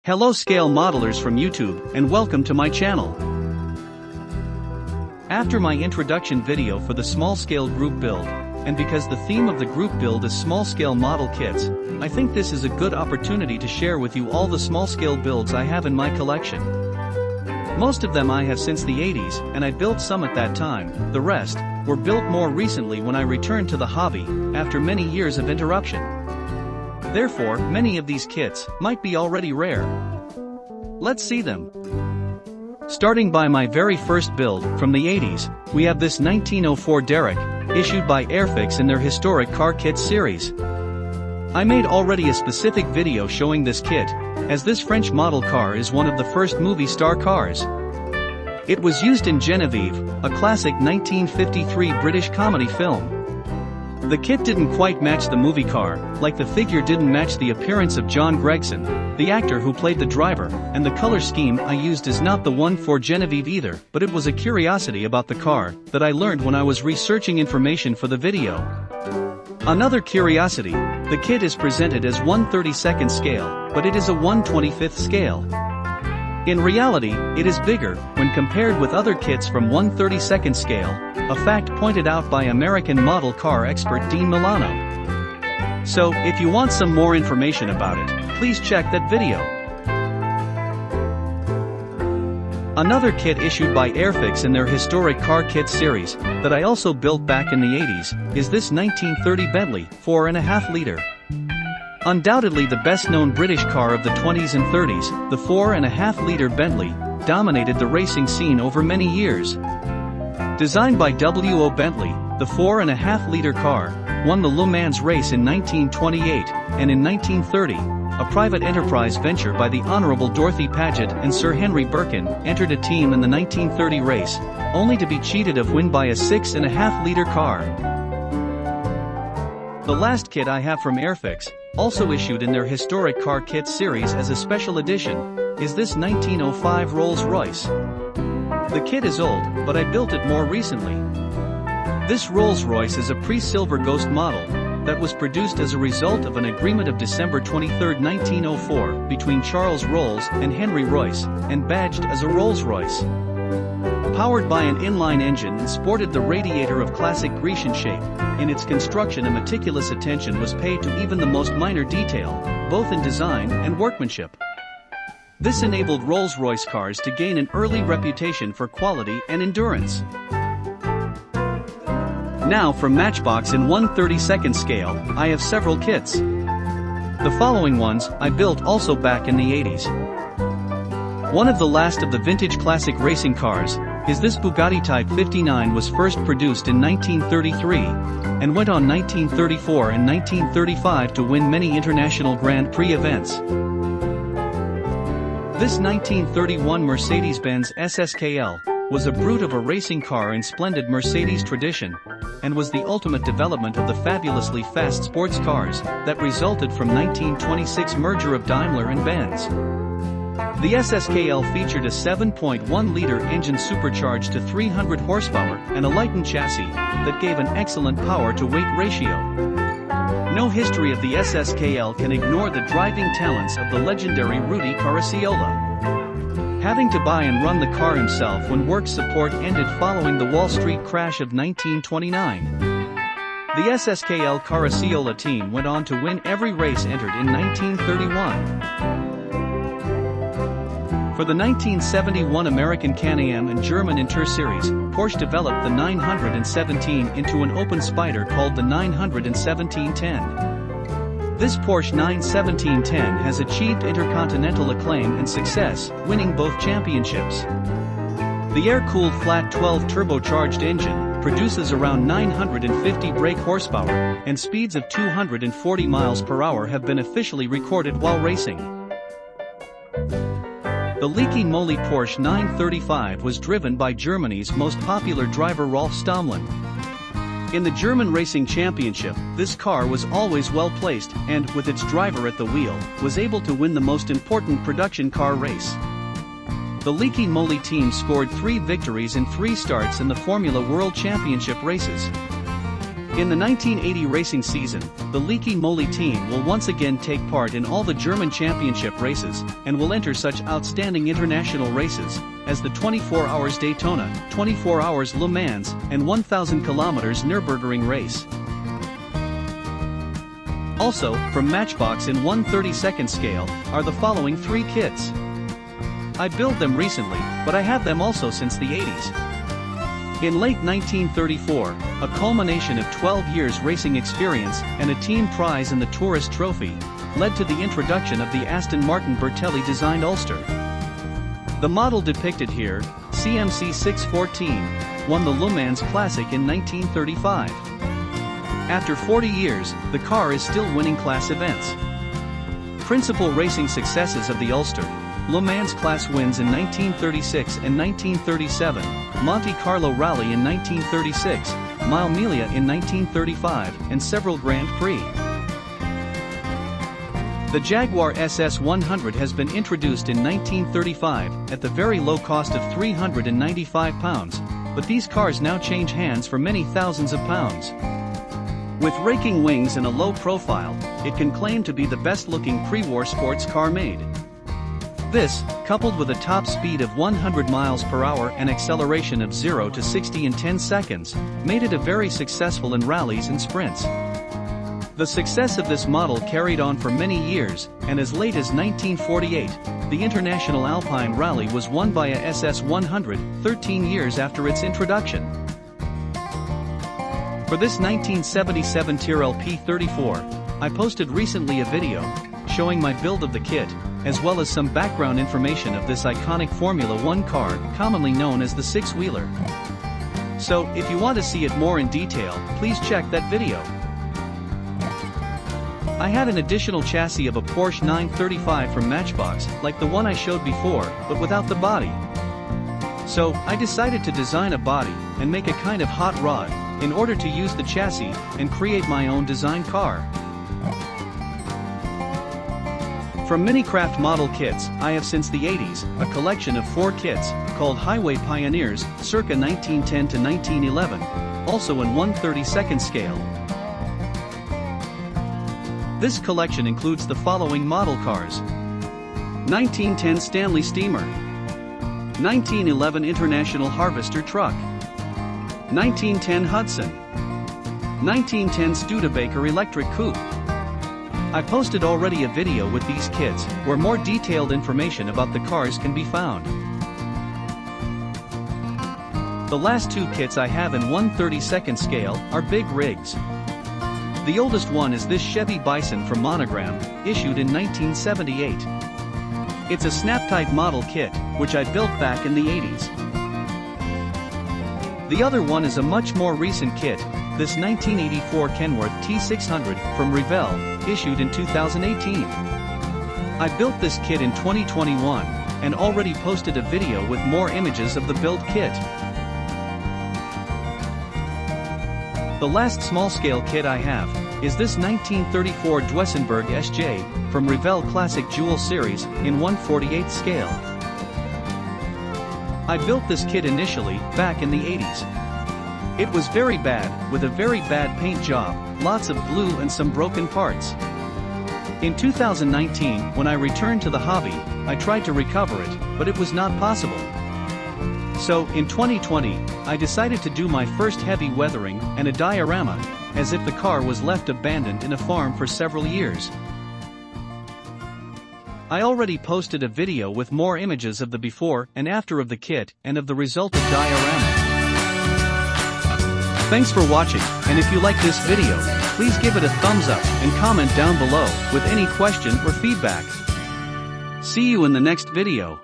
Hello scale modelers from YouTube and welcome to my channel. After my introduction video for the small scale group build, and because the theme of the group build is small scale model kits, I think this is a good opportunity to share with you all the small scale builds I have in my collection. Most of them I have since the 80s, and I built some at that time. The rest were built more recently when I returned to the hobby after many years of interruption. Therefore, many of these kits might be already rare. Let's see them. Starting by my very first build from the 80s, we have this 1904 Derek, issued by Airfix in their historic car kit series. I made already a specific video showing this kit, as this French model car is one of the first movie star cars. It was used in Genevieve, a classic 1953 British comedy film. The kit didn't quite match the movie car, like the figure didn't match the appearance of John Gregson, the actor who played the driver, and the color scheme I used is not the one for Genevieve either, but it was a curiosity about the car that I learned when I was researching information for the video. Another curiosity, the kit is presented as 1/32nd scale, but it is a 1/25th scale. In reality, it is bigger when compared with other kits from 1/32nd scale, a fact pointed out by American model car expert Dean Milano. So, if you want some more information about it, please check that video. Another kit issued by Airfix in their historic car kit series, that I also built back in the 80s, is this 1930 Bentley 4.5 liter. Undoubtedly the best-known British car of the 20s and 30s, the 4.5 liter Bentley dominated the racing scene over many years. Designed by W.O. Bentley, the 4.5 liter car won the Le Mans race in 1928, and in 1930, a private enterprise venture by the Honorable Dorothy Paget and Sir Henry Birkin entered a team in the 1930 race, only to be cheated of win by a 6.5 liter car. The last kit I have from Airfix, also issued in their historic car kit series as a special edition, is this 1905 Rolls-Royce. The kit is old, but I built it more recently. This Rolls-Royce is a pre-Silver Ghost model that was produced as a result of an agreement of December 23, 1904 between Charles Rolls and Henry Royce, and badged as a Rolls-Royce. Powered by an inline engine and sported the radiator of classic Grecian shape, in its construction a meticulous attention was paid to even the most minor detail, both in design and workmanship. This enabled Rolls-Royce cars to gain an early reputation for quality and endurance. Now from Matchbox in 1/32nd scale, I have several kits. The following ones I built also back in the 80s. One of the last of the vintage classic racing cars is this Bugatti Type 59 was first produced in 1933, and went on 1934 and 1935 to win many international Grand Prix events. This 1931 Mercedes-Benz SSKL was a brute of a racing car in splendid Mercedes tradition, and was the ultimate development of the fabulously fast sports cars that resulted from 1926 merger of Daimler and Benz. The SSKL featured a 7.1-liter engine supercharged to 300 horsepower and a lightened chassis that gave an excellent power-to-weight ratio. No history of the SSKL can ignore the driving talents of the legendary Rudy Caracciola. Having to buy and run the car himself when work support ended following the Wall Street crash of 1929. The SSKL Caracciola team went on to win every race entered in 1931. For the 1971 American Can-Am and German Inter Series, Porsche developed the 917 into an open spider called the 91710. This Porsche 91710 has achieved intercontinental acclaim and success, winning both championships. The air-cooled flat 12 turbocharged engine produces around 950 brake horsepower, and speeds of 240 miles per hour have been officially recorded while racing. The Leaky Moly Porsche 935 was driven by Germany's most popular driver Rolf Stammelin. In the German Racing Championship, this car was always well placed and, with its driver at the wheel, was able to win the most important production car race. The Leaky Moly team scored 3 victories in 3 starts in the Formula World Championship races. In the 1980 racing season, the Leaky Moly team will once again take part in all the German championship races, and will enter such outstanding international races as the 24 Hours Daytona, 24 Hours Le Mans, and 1000 km Nürburgring race. Also, from Matchbox in 1/32nd scale, are the following 3 kits. I built them recently, but I have them also since the 80s. In late 1934, a culmination of 12 years racing experience and a team prize in the Tourist Trophy led to the introduction of the Aston Martin Bertelli designed Ulster. The model depicted here, CMC 614, won the Le Mans Classic in 1935. After 40 years, the car is still winning class events. Principal racing successes of the Ulster: Le Mans class wins in 1936 and 1937, Monte Carlo Rally in 1936, Mille Miglia in 1935, and several Grand Prix. The Jaguar SS100 has been introduced in 1935 at the very low cost of £395, but these cars now change hands for many thousands of pounds. With raking wings and a low profile, it can claim to be the best-looking pre-war sports car made. This, coupled with a top speed of 100 miles per hour and acceleration of 0 to 60 in 10 seconds, made it a very successful in rallies and sprints. The success of this model carried on for many years, and as late as 1948, the International Alpine Rally was won by a SS100, 13 years after its introduction. For this 1977 Tyrrell P34, I posted recently a video showing my build of the kit, as well as some background information of this iconic Formula One car, commonly known as the six-wheeler. So, if you want to see it more in detail, please check that video. I had an additional chassis of a Porsche 935 from Matchbox, like the one I showed before, but without the body. So, I decided to design a body, and make a kind of hot rod, in order to use the chassis, and create my own design car. From Minicraft model kits, I have since the 80s, a collection of 4 kits, called Highway Pioneers, circa 1910 to 1911, also in 1/32nd scale. This collection includes the following model cars: 1910 Stanley Steamer, 1911 International Harvester Truck, 1910 Hudson, 1910 Studebaker Electric Coupe. I posted already a video with these kits, where more detailed information about the cars can be found. The last 2 kits I have in 1/32nd scale are big rigs. The oldest one is this Chevy Bison from Monogram, issued in 1978. It's a snap-type model kit, which I built back in the 80s. The other one is a much more recent kit, this 1984 Kenworth T600 from Revell, issued in 2018. I built this kit in 2021, and already posted a video with more images of the build kit. The last small-scale kit I have is this 1934 Duesenberg SJ from Revell Classic Jewel Series in 1/48th scale. I built this kit initially, back in the 80s. It was very bad, with a very bad paint job, lots of glue and some broken parts. In 2019, when I returned to the hobby, I tried to recover it, but it was not possible. So, in 2020, I decided to do my first heavy weathering and a diorama, as if the car was left abandoned in a farm for several years. I already posted a video with more images of the before and after of the kit and of the resulted diorama. Thanks for watching, and if you like this video, please give it a thumbs up and comment down below with any question or feedback. See you in the next video.